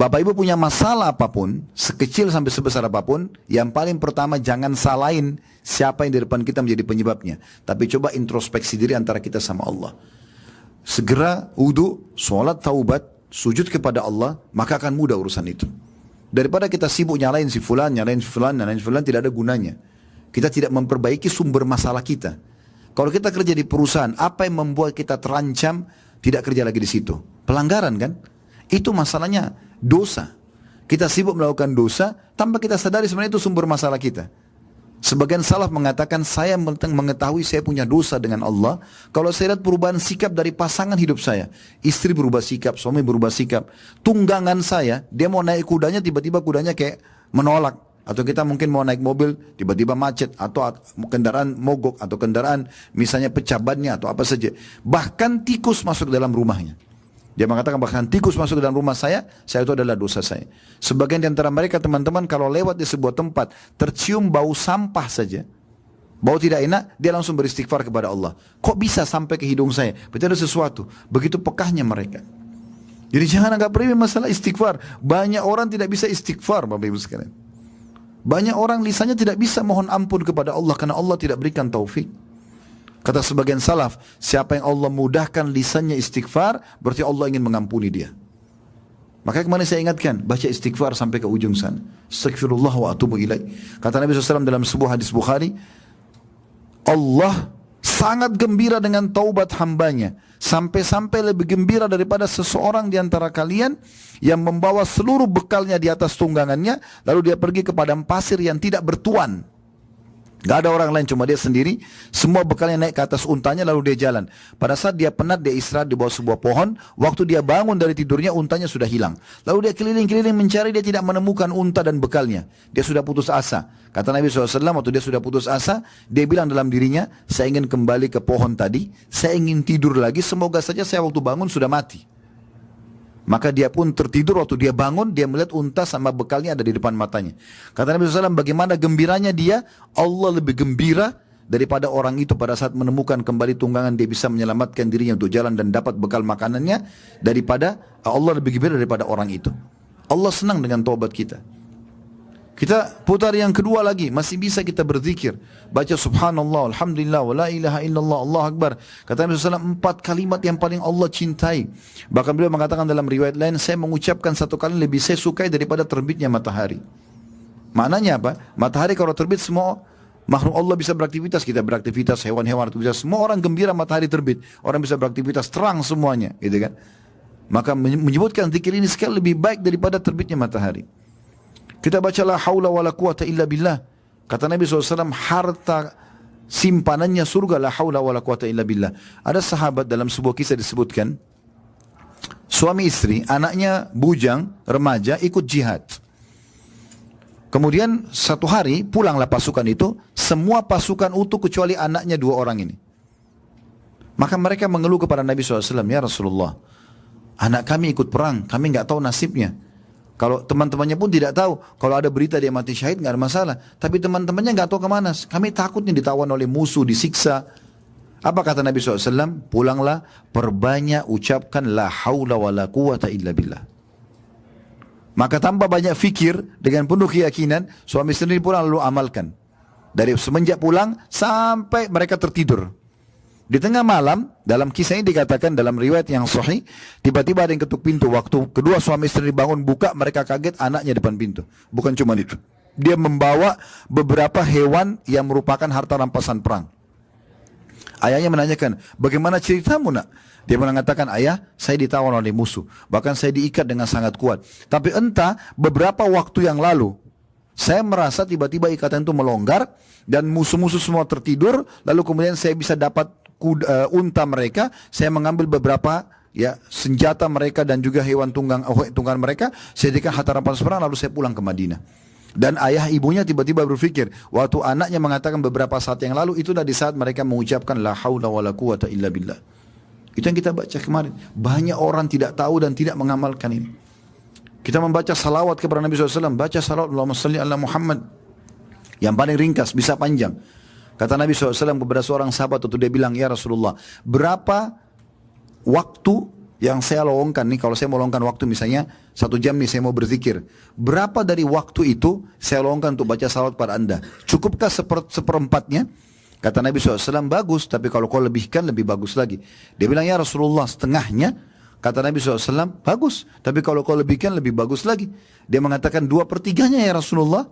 Bapak Ibu punya masalah apapun, sekecil sampai sebesar apapun, yang paling pertama jangan salahin siapa yang di depan kita menjadi penyebabnya. Tapi coba introspeksi diri antara kita sama Allah. Segera wudu, sholat, taubat, sujud kepada Allah, maka akan mudah urusan itu. Daripada kita sibuk nyalain si fulan, tidak ada gunanya. Kita tidak memperbaiki sumber masalah kita. Kalau kita kerja di perusahaan, apa yang membuat kita terancam tidak kerja lagi di situ? Pelanggaran kan? Itu masalahnya dosa. Kita sibuk melakukan dosa tanpa kita sadari sebenarnya itu sumber masalah kita. Sebagian salaf mengatakan saya mengetahui saya punya dosa dengan Allah kalau saya lihat perubahan sikap dari pasangan hidup saya. Istri berubah sikap, suami berubah sikap. Tunggangan saya, dia mau naik kudanya tiba-tiba kudanya kayak menolak. Atau kita mungkin mau naik mobil tiba-tiba macet. Atau kendaraan mogok atau kendaraan misalnya pecah bannya atau apa saja. Bahkan tikus masuk dalam rumahnya. Dia mengatakan bahkan tikus masuk ke dalam rumah saya itu adalah dosa saya. Sebagian di antara mereka teman-teman kalau lewat di sebuah tempat tercium bau sampah saja, bau tidak enak, dia langsung beristighfar kepada Allah. Kok bisa sampai ke hidung saya? Berarti ada sesuatu. Begitu pekahnya mereka. Jadi jangan anggap remeh masalah istighfar. Banyak orang tidak bisa istighfar, Bapak Ibu sekalian. Banyak orang lisannya tidak bisa mohon ampun kepada Allah karena Allah tidak berikan taufik. Kata sebagian salaf, siapa yang Allah mudahkan lisannya istighfar, berarti Allah ingin mengampuni dia. Makanya kemarin saya ingatkan, baca istighfar sampai ke ujung sana. Astaghfirullah wa atubu ilaih. Kata Nabi SAW dalam sebuah hadis Bukhari, Allah sangat gembira dengan taubat hambanya. Sampai-sampai lebih gembira daripada seseorang di antara kalian yang membawa seluruh bekalnya di atas tunggangannya, lalu dia pergi ke padang pasir yang tidak bertuan. Gak ada orang lain, cuma dia sendiri. Semua bekalnya naik ke atas untanya lalu dia jalan. Pada saat dia penat, dia istirahat di bawah sebuah pohon. Waktu dia bangun dari tidurnya, untanya sudah hilang. Lalu dia keliling-keliling mencari, dia tidak menemukan unta dan bekalnya. Dia sudah putus asa. Kata Nabi SAW, waktu dia sudah putus asa, dia bilang dalam dirinya, saya ingin kembali ke pohon tadi, saya ingin tidur lagi, semoga saja saya waktu bangun sudah mati. Maka dia pun tertidur, waktu dia bangun, dia melihat unta sama bekalnya ada di depan matanya. Kata Nabi SAW, bagaimana gembiranya dia, Allah lebih gembira daripada orang itu pada saat menemukan kembali tunggangan, dia bisa menyelamatkan dirinya untuk jalan dan dapat bekal makanannya, daripada Allah lebih gembira daripada orang itu. Allah senang dengan taubat kita. Kita putar yang kedua lagi, masih bisa kita berzikir. Baca subhanallah, alhamdulillah, wa la ilaha illallah, Allah akbar. Kata Nabi SAW, 4 kalimat yang paling Allah cintai. Bahkan beliau mengatakan dalam riwayat lain, saya mengucapkan satu kali lebih saya sukai daripada terbitnya matahari. Maknanya apa? Matahari kalau terbit semua makhluk Allah bisa beraktivitas, kita beraktivitas, hewan-hewan beraktivitas, semua orang gembira matahari terbit. Orang bisa beraktivitas, terang semuanya, gitu kan? Maka menyebutkan zikir ini sekali lebih baik daripada terbitnya matahari. Kita baca la haula wala quwata illa billah. Kata Nabi SAW, harta simpanannya surga, la haula wala quwata illa billah. Ada sahabat dalam sebuah kisah disebutkan, suami istri, anaknya bujang, remaja, ikut jihad. Kemudian satu hari pulanglah pasukan itu, semua pasukan utuh kecuali anaknya 2 orang ini. Maka mereka mengeluh kepada Nabi SAW, ya Rasulullah, anak kami ikut perang, kami nggak tahu nasibnya. Kalau teman-temannya pun tidak tahu, kalau ada berita dia mati syahid nggak ada masalah. Tapi teman-temannya nggak tahu kemana. Kami takutnya ditawan oleh musuh, disiksa. Apa kata Nabi SAW? Pulanglah, perbanyak ucapkan la haula wa la quwata illa billah. Maka tanpa banyak fikir, dengan penuh keyakinan, suami istri pulang lalu amalkan. Dari semenjak pulang sampai mereka tertidur. Di tengah malam, dalam kisah ini dikatakan dalam riwayat yang sahih, tiba-tiba ada yang ketuk pintu. Waktu kedua suami istri bangun buka, mereka kaget anaknya depan pintu. Bukan cuma itu. Dia membawa beberapa hewan yang merupakan harta rampasan perang. Ayahnya menanyakan, bagaimana ceritamu nak? Dia mengatakan, ayah, saya ditawan oleh musuh. Bahkan saya diikat dengan sangat kuat. Tapi entah beberapa waktu yang lalu, saya merasa tiba-tiba ikatan itu melonggar dan musuh-musuh semua tertidur. Lalu kemudian saya bisa dapat unta mereka, saya mengambil beberapa ya senjata mereka dan juga hewan tunggangan mereka, saya jadikan harta rampasan perang, lalu saya pulang ke Madinah. Dan ayah ibunya tiba-tiba berpikir, waktu anaknya mengatakan beberapa saat yang lalu, itulah di saat mereka mengucapkan la haula wala quwata illa billah. Itu yang kita baca kemarin. Banyak orang tidak tahu dan tidak mengamalkan ini. Kita membaca salawat kepada Nabi SAW, baca salawat Allahumma salli ala Muhammad, yang paling ringkas, bisa panjang. Kata Nabi SAW kepada seorang sahabat waktu dia bilang, ya Rasulullah, berapa waktu Yang saya lowongkan nih, kalau saya mau lowongkan waktu misalnya 1 jam nih saya mau berzikir. Berapa dari waktu itu saya lowongkan untuk baca salawat pada anda? Cukupkah seperempatnya? Kata Nabi SAW, bagus, tapi kalau kau lebihkan lebih bagus lagi. Dia bilang, ya Rasulullah, setengahnya. Kata Nabi SAW, bagus, tapi kalau kau lebihkan lebih bagus lagi. Dia mengatakan 2/3-nya ya Rasulullah.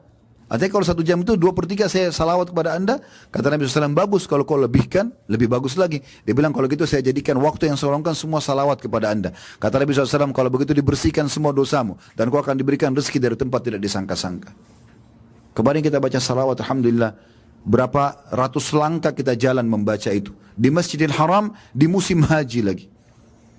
Artinya kalau 1 jam itu 2/3 saya salawat kepada anda. Kata Nabi SAW, bagus, kalau kau lebihkan lebih bagus lagi. Dia bilang, kalau gitu saya jadikan waktu yang saya luangkan semua salawat kepada anda. Kata Nabi SAW, kalau begitu dibersihkan semua dosamu. Dan kau akan diberikan rezeki dari tempat tidak disangka-sangka. Kemarin kita baca salawat, alhamdulillah. Berapa ratus langkah kita jalan membaca itu. Di Masjidil Haram, di musim haji lagi.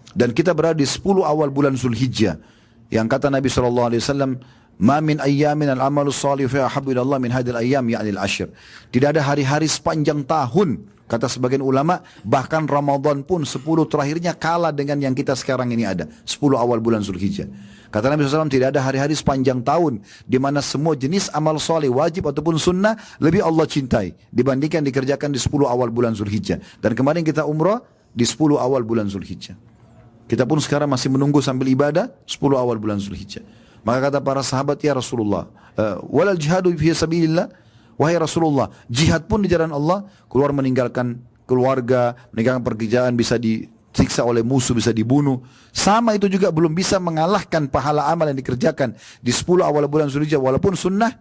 Dan kita berada di 10 awal bulan Zulhijjah. Yang kata Nabi SAW, ma min ayyamin al-amalu salih fi ahabbu ila Allah min hadil ayyam ya'ni al-ashr. Tidak ada hari-hari sepanjang tahun, kata sebagian ulama, bahkan Ramadan pun 10 terakhirnya kalah dengan yang kita sekarang ini ada, 10 awal bulan Zulhijjah. Kata Nabi SAW, tidak ada hari-hari sepanjang tahun di mana semua jenis amal soleh wajib ataupun sunnah lebih Allah cintai dibandingkan dikerjakan di 10 awal bulan Zulhijjah. Dan kemarin kita umrah di 10 awal bulan Zulhijjah. Kita pun sekarang masih menunggu sambil ibadah 10 awal bulan Zulhijjah. Maka kata para sahabat, ya Rasulullah, walal jihadu fi sabilillah, wahai Rasulullah, jihad pun di jalan Allah, keluar meninggalkan keluarga, meninggalkan pekerjaan, bisa disiksa oleh musuh, bisa dibunuh. Sama itu juga belum bisa mengalahkan pahala amal yang dikerjakan di 10 awal bulan Zulhijjah walaupun sunnah.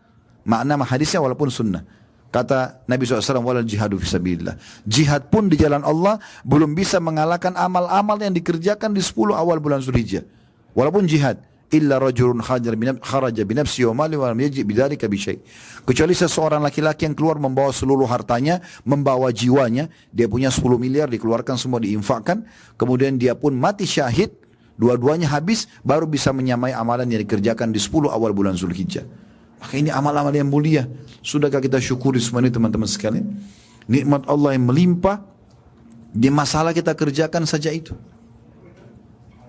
Makna hadisnya walaupun sunnah. Kata Nabi SAW, walal jihadu fisabilillah. Jihad pun di jalan Allah belum bisa mengalahkan amal-amal yang dikerjakan di 10 awal bulan Zulhijjah. Walaupun jihad. Illa rajulun kharaja binafsi wa mali wa lam yaji bidzalika bi syai'. Kecuali seseorang laki-laki yang keluar membawa seluruh hartanya, membawa jiwanya, dia punya 10 miliar dikeluarkan semua diinfakkan, kemudian dia pun mati syahid, dua-duanya habis, baru bisa menyamai amalan yang dikerjakan di 10 awal bulan Zulhijjah. Maka ini amal-amal yang mulia. Sudahkah kita syukuri semua ini teman-teman sekalian? Nikmat Allah yang melimpah, di masalah kita kerjakan saja itu.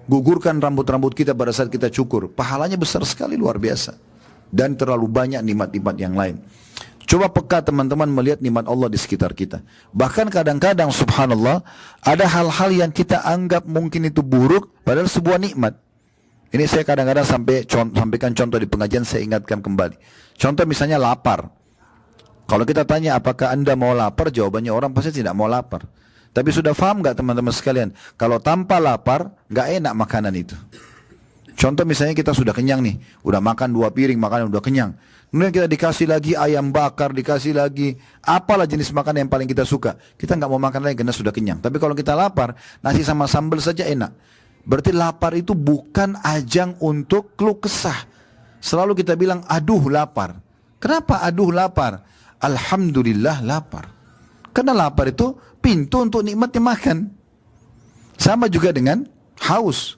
Gugurkan rambut-rambut kita pada saat kita cukur. Pahalanya besar sekali, luar biasa. Dan terlalu banyak nikmat-nikmat yang lain. Coba peka teman-teman melihat nikmat Allah di sekitar kita. Bahkan kadang-kadang subhanallah, ada hal-hal yang kita anggap mungkin itu buruk, padahal sebuah nikmat. Ini saya kadang-kadang sampaikan contoh di pengajian, saya ingatkan kembali. Contoh misalnya lapar. Kalau kita tanya apakah anda mau lapar, jawabannya orang pasti tidak mau lapar. Tapi sudah paham gak teman-teman sekalian? Kalau tanpa lapar, gak enak makanan itu. Contoh misalnya kita sudah kenyang nih. Udah makan 2 piring, makanan udah kenyang. Kemudian kita dikasih lagi ayam bakar, dikasih lagi apalah jenis makanan yang paling kita suka. Kita gak mau makan lagi karena sudah kenyang. Tapi kalau kita lapar, nasi sama sambal saja enak. Berarti lapar itu bukan ajang untuk keluh kesah. Selalu kita bilang, aduh lapar. Kenapa aduh lapar? Alhamdulillah lapar. Karena lapar itu pintu untuk nikmatnya makan. Sama juga dengan haus.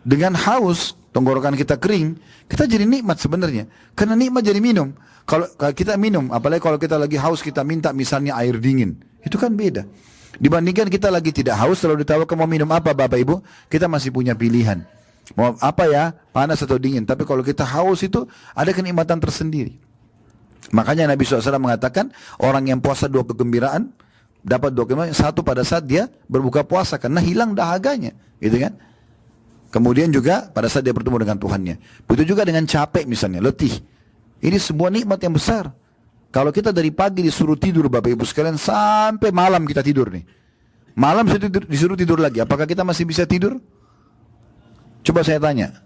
Dengan haus, tenggorokan kita kering, kita jadi nikmat sebenarnya. Karena nikmat jadi minum. Kalau kita minum, apalagi kalau kita lagi haus, kita minta misalnya air dingin. Itu kan beda. Dibandingkan kita lagi tidak haus, selalu ditawarkan mau minum apa Bapak Ibu, kita masih punya pilihan. Mau apa ya, panas atau dingin. Tapi kalau kita haus itu, ada kenikmatan tersendiri. Makanya Nabi SAW mengatakan, orang yang puasa 2 kegembiraan, dapat 2 kegembiraan, satu pada saat dia berbuka puasa, karena hilang dahaganya, gitu kan. Kemudian juga pada saat dia bertemu dengan Tuhannya. Begitu juga dengan capek misalnya, letih. Ini sebuah nikmat yang besar. Kalau kita dari pagi disuruh tidur Bapak Ibu sekalian, sampai malam kita tidur nih. Malam disuruh tidur lagi, apakah kita masih bisa tidur? Coba saya tanya.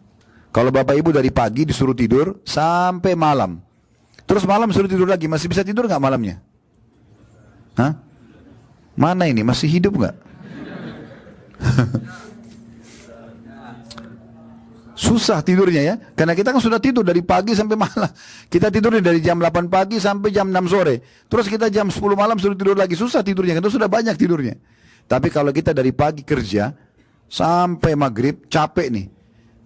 Kalau Bapak Ibu dari pagi disuruh tidur, sampai malam. Terus malam suruh tidur lagi, masih bisa tidur nggak malamnya? Hah? Mana ini, masih hidup nggak? Susah tidurnya ya, karena kita kan sudah tidur dari pagi sampai malam. Kita tidur dari jam 8 pagi sampai jam 6 sore. Terus kita jam 10 malam suruh tidur lagi, susah tidurnya, karena sudah banyak tidurnya. Tapi kalau kita dari pagi kerja, sampai maghrib, capek nih.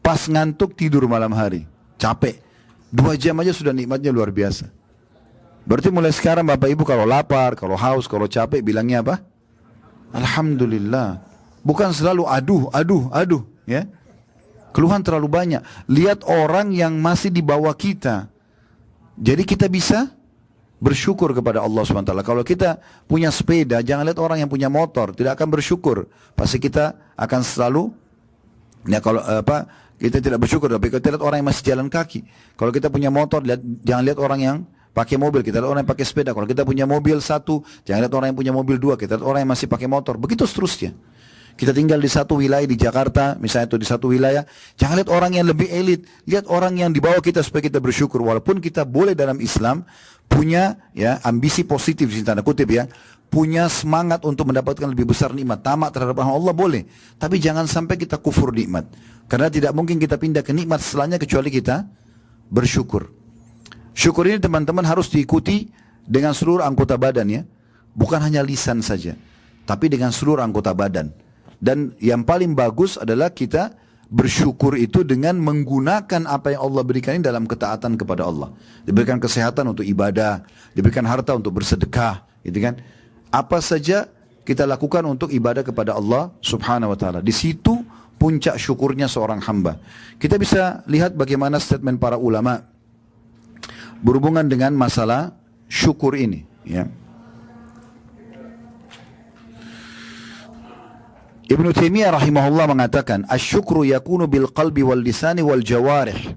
Pas ngantuk tidur malam hari, capek. 2 jam aja sudah nikmatnya luar biasa. Berarti mulai sekarang Bapak Ibu kalau lapar, kalau haus, kalau capek bilangnya apa? Alhamdulillah. Bukan selalu aduh, ya. Keluhan terlalu banyak. Lihat orang yang masih di bawah kita. Jadi kita bisa bersyukur kepada Allah SWT. Kalau kita punya sepeda, jangan lihat orang yang punya motor, tidak akan bersyukur. Pasti kita akan selalu Ya kalau kita tidak bersyukur, tapi kita lihat orang yang masih jalan kaki. Kalau kita punya motor, jangan lihat orang yang pakai mobil, kita lihat orang yang pakai sepeda. Kalau kita punya mobil satu, jangan lihat orang yang punya mobil dua, kita lihat orang yang masih pakai motor. Begitu seterusnya. Kita tinggal di satu wilayah di Jakarta, misalnya itu di satu wilayah, jangan lihat orang yang lebih elit, lihat orang yang di bawah kita supaya kita bersyukur. Walaupun kita boleh dalam Islam punya ya ambisi positif, tanda kutip ya, punya semangat untuk mendapatkan lebih besar nikmat, tamak terhadap Allah boleh, tapi jangan sampai kita kufur nikmat. Karena tidak mungkin kita pindah ke nikmat setelahnya kecuali kita bersyukur. Syukur ini teman-teman harus diikuti dengan seluruh anggota badan ya, bukan hanya lisan saja, tapi dengan seluruh anggota badan. Dan yang paling bagus adalah kita bersyukur itu dengan menggunakan apa yang Allah berikan ini dalam ketaatan kepada Allah. Diberikan kesehatan untuk ibadah, diberikan harta untuk bersedekah, gitu kan? Apa saja kita lakukan untuk ibadah kepada Allah Subhanahu wa taala. Di situ puncak syukurnya seorang hamba. Kita bisa lihat bagaimana statement para ulama berhubungan dengan masalah syukur ini, ya. Ibnu Taimiyah rahimahullah mengatakan, "Asy-syukru yakunu bil qalbi wal lisani wal jawarih."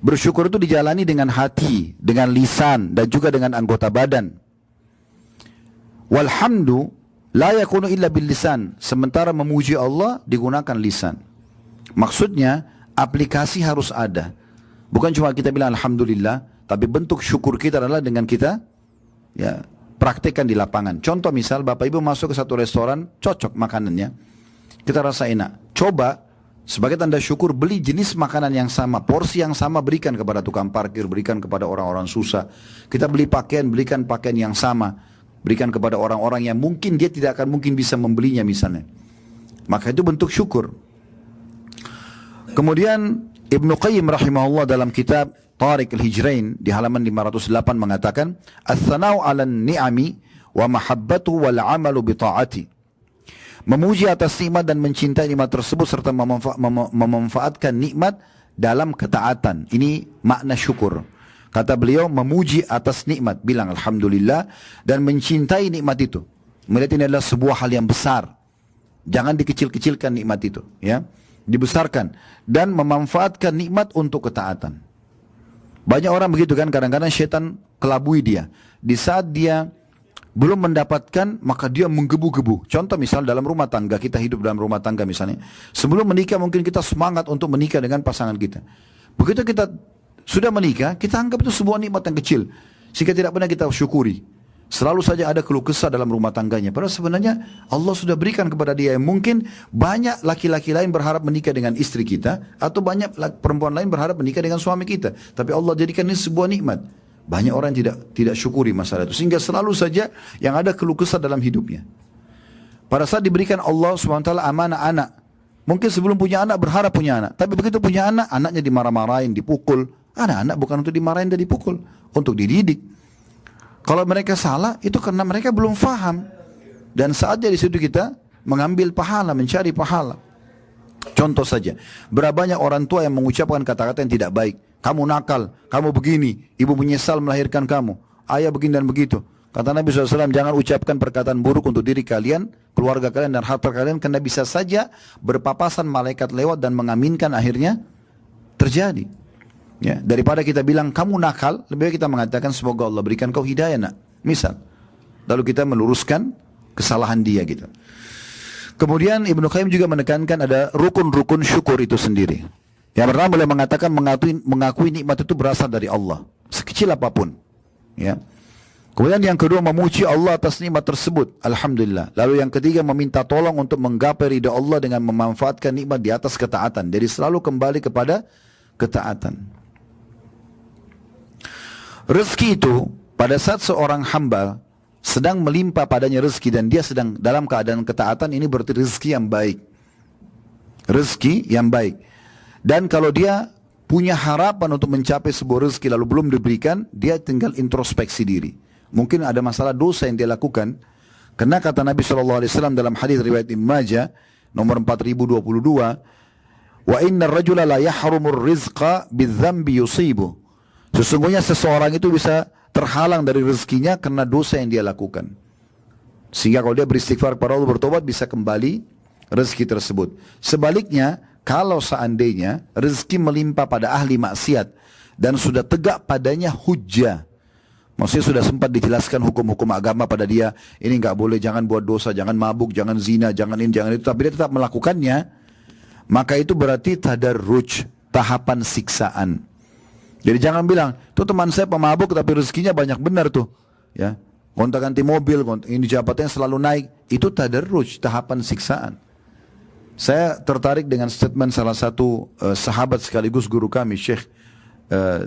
Bersyukur itu dijalani dengan hati, dengan lisan dan juga dengan anggota badan. Walhamdu la yakunu illa bil lisan. Sementara memuji Allah digunakan lisan. Maksudnya aplikasi harus ada. Bukan cuma kita bilang alhamdulillah, tapi bentuk syukur kita adalah dengan kita ya praktekkan di lapangan. Contoh misal Bapak Ibu masuk ke satu restoran, cocok makanannya, kita rasa enak. Coba sebagai tanda syukur beli jenis makanan yang sama, porsi yang sama, berikan kepada tukang parkir, berikan kepada orang-orang susah. Kita beli pakaian, belikan pakaian yang sama, berikan kepada orang-orang yang mungkin dia tidak akan mungkin bisa membelinya misalnya. Maka itu bentuk syukur. Kemudian Ibnu Qayyim rahimahullah dalam kitab Tariq al-Hijrain di halaman 508 mengatakan, "Ats-tsana'u 'alan ni'ami wa mahabbatu wal 'amalu bi ta'ati." Memuji atas nikmat dan mencintai nikmat tersebut serta memanfaatkan nikmat dalam ketaatan. Ini makna syukur. Kata beliau, memuji atas nikmat, bilang alhamdulillah, dan mencintai nikmat itu. Melihat ini adalah sebuah hal yang besar. Jangan dikecil-kecilkan nikmat itu, ya. Dibesarkan dan memanfaatkan nikmat untuk ketaatan. Banyak orang begitu kan, kadang-kadang syaitan kelabui dia. Di saat dia belum mendapatkan, maka dia menggebu-gebu. Contoh misal dalam rumah tangga, kita hidup dalam rumah tangga misalnya. Sebelum menikah mungkin kita semangat untuk menikah dengan pasangan kita. Begitu kita sudah menikah, kita anggap itu sebuah nikmat yang kecil. Sehingga tidak pernah kita syukuri. Selalu saja ada keluh kesah dalam rumah tangganya. Padahal sebenarnya Allah sudah berikan kepada dia yang mungkin banyak laki-laki lain berharap menikah dengan istri kita, atau banyak perempuan lain berharap menikah dengan suami kita. Tapi Allah jadikan ini sebuah nikmat. Banyak orang tidak syukuri masalah itu. Sehingga selalu saja yang ada keluh kesah dalam hidupnya. Pada saat diberikan Allah SWT amanah anak. Mungkin sebelum punya anak berharap punya anak. Tapi begitu punya anak, anaknya dimarah-marahin, dipukul. Anak-anak bukan untuk dimarahin dan dipukul, untuk dididik. Kalau mereka salah, itu karena mereka belum faham. Dan saatnya di situ kita mengambil pahala, mencari pahala. Contoh saja, berapa banyak orang tua yang mengucapkan kata-kata yang tidak baik. Kamu nakal, kamu begini, ibu menyesal melahirkan kamu, ayah begini dan begitu. Kata Nabi SAW, jangan ucapkan perkataan buruk untuk diri kalian, keluarga kalian dan harta kalian, karena bisa saja berpapasan malaikat lewat dan mengaminkan, akhirnya terjadi. Ya, daripada kita bilang kamu nakal, lebih baik kita mengatakan semoga Allah berikan kau hidayah nak. Misal. Lalu kita meluruskan kesalahan dia gitu. Kemudian Ibnu Qayyim juga menekankan ada rukun-rukun syukur itu sendiri. Yang pertama beliau mengatakan mengakui nikmat itu berasal dari Allah, sekecil apapun. Ya. Kemudian yang kedua memuji Allah atas nikmat tersebut, alhamdulillah. Lalu yang ketiga meminta tolong untuk menggapai ridha Allah dengan memanfaatkan nikmat di atas ketaatan. Jadi selalu kembali kepada ketaatan. Rezeki itu pada saat seorang hamba sedang melimpah padanya rezeki dan dia sedang dalam keadaan ketaatan, ini berarti rezeki yang baik. Rezeki yang baik. Dan kalau dia punya harapan untuk mencapai sebuah rezeki lalu belum diberikan, dia tinggal introspeksi diri. Mungkin ada masalah dosa yang dia lakukan. Karena kata Nabi SAW dalam hadis riwayat Ibnu Majah nomor 4022, "Wa innar rajula la yahrumur rizqa bidzambi yusibu." Sesungguhnya seseorang itu bisa terhalang dari rezekinya karena dosa yang dia lakukan. Sehingga kalau dia beristighfar kepada Allah, bertobat, bisa kembali rezeki tersebut. Sebaliknya, kalau seandainya rezeki melimpah pada ahli maksiat dan sudah tegak padanya hujjah, maksudnya sudah sempat dijelaskan hukum-hukum agama pada dia, ini nggak boleh, jangan buat dosa, jangan mabuk, jangan zina, jangan ini, jangan itu, tapi dia tetap melakukannya, maka itu berarti tadarruj, tahapan siksaan. Jadi jangan bilang, tuh teman saya pemabuk tapi rezekinya banyak, benar tuh, ya, gonta-ganti mobil, ini jabatannya selalu naik, itu tadarruj, tahapan siksaan. Saya tertarik dengan statement salah satu sahabat sekaligus guru kami, Syekh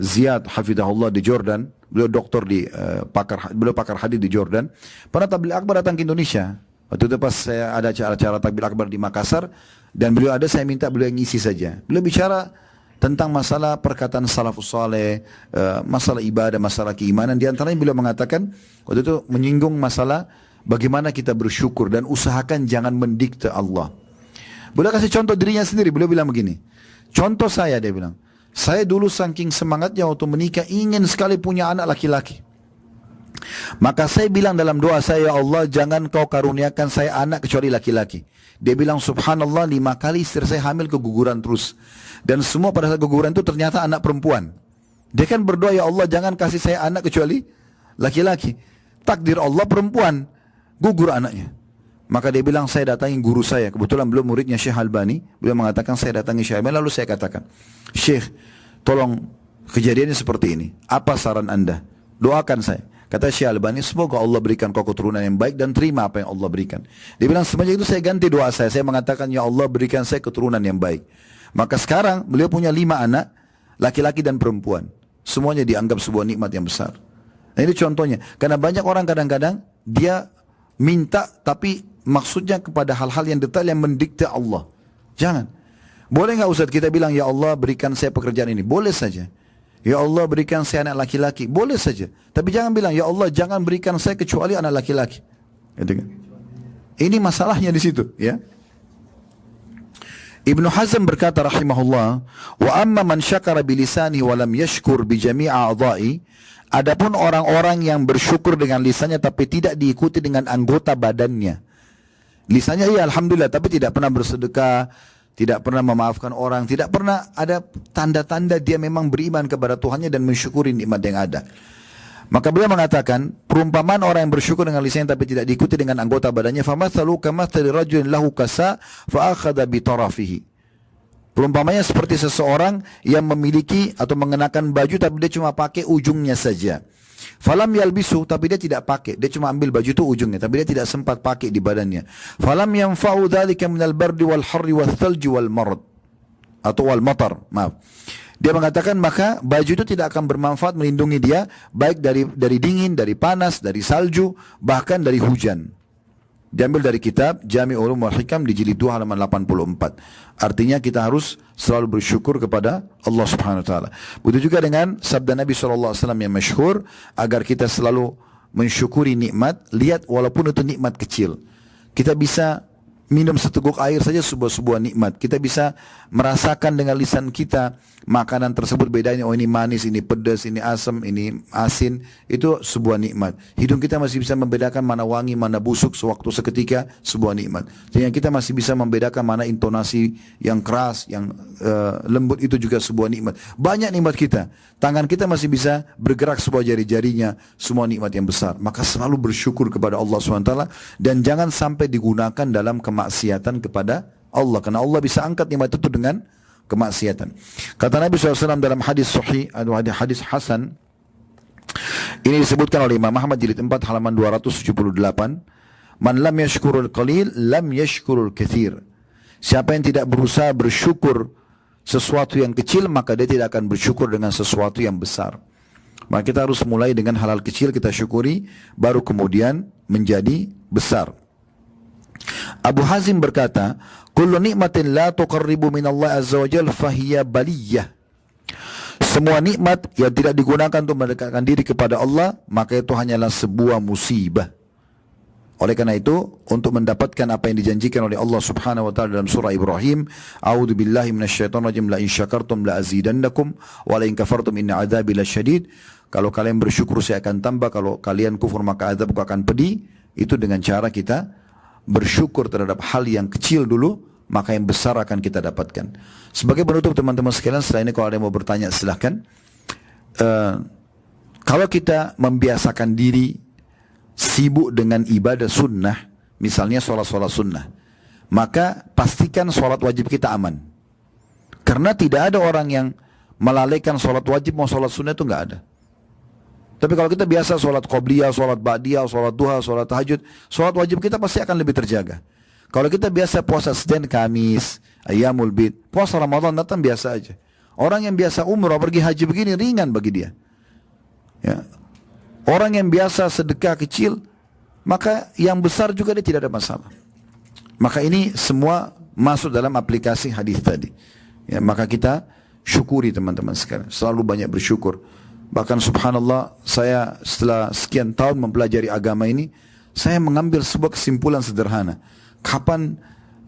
Ziyad Hafidahullah di Jordan. Beliau doktor di beliau pakar hadis di Jordan. Pernah tabligh akbar datang ke Indonesia. Waktu itu pas saya ada acara tabligh akbar di Makassar dan beliau ada, saya minta beliau ngisi saja. Beliau bicara tentang masalah perkataan salafus saleh, masalah ibadah, masalah keimanan. Di antaranya beliau mengatakan waktu itu menyinggung masalah bagaimana kita bersyukur dan usahakan jangan mendikte Allah. Beliau kasih contoh dirinya sendiri. Beliau bilang begini, contoh saya, dia bilang, saya dulu saking semangatnya waktu menikah ingin sekali punya anak laki-laki. Maka saya bilang dalam doa saya, ya Allah jangan kau karuniakan saya anak kecuali laki-laki. Dia bilang subhanallah 5 kali istri saya hamil keguguran terus. Dan semua pada saat keguguran itu ternyata anak perempuan. Dia kan berdoa, ya Allah jangan kasih saya anak kecuali laki-laki. Takdir Allah perempuan, gugur anaknya. Maka dia bilang saya datangi guru saya, kebetulan beliau muridnya Syekh Albani. Beliau mengatakan saya datangi Syekh Albani, lalu saya katakan, Syekh tolong kejadiannya seperti ini, apa saran anda? Doakan saya. Kata Syekh Albani, semoga Allah berikan kau keturunan yang baik dan terima apa yang Allah berikan. Dia bilang semenjak itu saya ganti doa saya mengatakan ya Allah berikan saya keturunan yang baik. Maka sekarang beliau punya 5 anak, laki-laki dan perempuan. Semuanya dianggap sebuah nikmat yang besar. Nah ini contohnya, karena banyak orang kadang-kadang dia minta tapi maksudnya kepada hal-hal yang detail yang mendikte Allah. Jangan. Boleh nggak Ustaz kita bilang ya Allah berikan saya pekerjaan ini? Boleh saja. Ya Allah berikan saya anak laki-laki? Boleh saja. Tapi jangan bilang ya Allah jangan berikan saya kecuali anak laki-laki. Gitu kan? Ini masalahnya di situ, ya. Ibnu Hazm berkata rahimahullah, wa amma man syakara bilisani wa lam yashkur bi jami'i a'dha'i. Adapun orang-orang yang bersyukur dengan lisannya tapi tidak diikuti dengan anggota badannya. Lisannya iya alhamdulillah tapi tidak pernah bersedekah, tidak pernah memaafkan orang, tidak pernah ada tanda-tanda dia memang beriman kepada Tuhannya dan mensyukuri nikmat yang ada. Maka beliau mengatakan perumpamaan orang yang bersyukur dengan lisannya tapi tidak diikuti dengan anggota badannya, famathalu kamathali rajulin lahu kasa fa akhadha bi tarafihi. Perumpamannya seperti seseorang yang memiliki atau mengenakan baju tapi dia cuma pakai ujungnya saja. Falam yalbisu, tapi dia tidak pakai, dia cuma ambil baju itu ujungnya, tapi dia tidak sempat pakai di badannya. Falam yanfa'u dzalika minal bardi wal harri wal thalji wal marad atau wal matar, maaf. Dia mengatakan maka baju itu tidak akan bermanfaat melindungi dia baik dari dingin, dari panas, dari salju, bahkan dari hujan. Diambil dari kitab Jami' Ulum wal Hikam di jilid 2 halaman 84. Artinya kita harus selalu bersyukur kepada Allah Subhanahu wa taala. Begitu juga dengan sabda Nabi SAW yang masyhur, agar kita selalu mensyukuri nikmat, lihat walaupun itu nikmat kecil. Kita bisa minum seteguk air saja sebuah nikmat. Kita bisa merasakan dengan lisan kita makanan tersebut bedanya, oh ini manis, ini pedas, ini asam, ini asin, itu sebuah nikmat. Hidung kita masih bisa membedakan mana wangi, mana busuk sewaktu seketika, sebuah nikmat. Dan yang kita masih bisa membedakan mana intonasi yang keras, yang lembut, itu juga sebuah nikmat. Banyak nikmat kita. Tangan kita masih bisa bergerak sebuah jari-jarinya, semua nikmat yang besar. Maka selalu bersyukur kepada Allah SWT dan jangan sampai digunakan dalam kemaksiatan kepada Allah. Karena Allah bisa angkat nikmat itu dengan kemaksiatan. Kata Nabi SAW dalam hadis sahih, hadis hasan, ini disebutkan oleh Imam Ahmad jilid 4 halaman 278, man lam yashkurul qalil lam yashkurul katsir. Siapa yang tidak berusaha bersyukur sesuatu yang kecil, maka dia tidak akan bersyukur dengan sesuatu yang besar. Maka kita harus mulai dengan hal-hal kecil kita syukuri, baru kemudian menjadi besar. Abu Hazim berkata, kullu nikmatin la tuqarribu min Allah azza wa jalla fahiya baliyah. Semua nikmat yang tidak digunakan untuk mendekatkan diri kepada Allah, maka itu hanyalah sebuah musibah. Oleh karena itu, untuk mendapatkan apa yang dijanjikan oleh Allah Subhanahu wa taala dalam surah Ibrahim, a'udzu billahi minasyaitonir rajim, la in syakartum la azidannakum wa la in kafartum inna adzabi lasyadid. Kalau kalian bersyukur saya akan tambah, kalau kalian kufur maka azabku akan pedih. Itu dengan cara kita bersyukur terhadap hal yang kecil dulu, maka yang besar akan kita dapatkan. Sebagai penutup teman-teman sekalian, setelah ini kalau ada yang mau bertanya silahkan. Kalau kita membiasakan diri sibuk dengan ibadah sunnah, misalnya sholat-sholat sunnah, maka pastikan sholat wajib kita aman. Karena tidak ada orang yang melalaikan sholat wajib mau sholat sunnah, itu nggak ada. Tapi kalau kita biasa sholat qobliyah, sholat ba'diyah, sholat duha, sholat tahajud, sholat wajib kita pasti akan lebih terjaga. Kalau kita biasa puasa Senin, Kamis, Ayyamul Bid, puasa Ramadan datang biasa aja. Orang yang biasa umrah pergi haji begini ringan bagi dia. Ya. Orang yang biasa sedekah kecil, maka yang besar juga dia tidak ada masalah. Maka ini semua masuk dalam aplikasi hadis tadi. Ya, maka kita syukuri teman-teman sekalian, selalu banyak bersyukur. Bahkan subhanallah, saya setelah sekian tahun mempelajari agama ini, saya mengambil sebuah kesimpulan sederhana. Kapan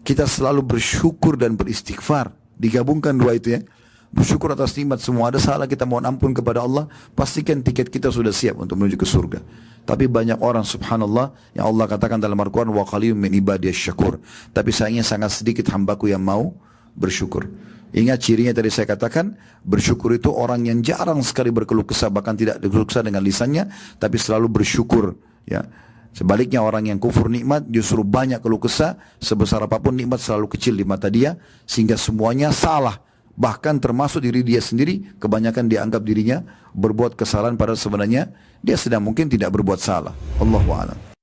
kita selalu bersyukur dan beristighfar, digabungkan dua itu ya. Bersyukur atas nikmat semua, ada salah kita mohon ampun kepada Allah, pastikan tiket kita sudah siap untuk menuju ke surga. Tapi banyak orang subhanallah yang Allah katakan dalam Al-Quran, wa qalilun min ibadiyasy syakur. Tapi sayangnya sangat sedikit hambaku yang mau bersyukur. Ingat cirinya tadi saya katakan, bersyukur itu orang yang jarang sekali berkeluh kesah, bahkan tidak berkeluh kesah dengan lisannya, tapi selalu bersyukur. Ya. Sebaliknya orang yang kufur nikmat justru banyak keluh kesah, sebesar apapun nikmat selalu kecil di mata dia, sehingga semuanya salah. Bahkan termasuk diri dia sendiri, kebanyakan dia anggap dirinya berbuat kesalahan padahal sebenarnya dia sedang mungkin tidak berbuat salah. Allahu a'lam.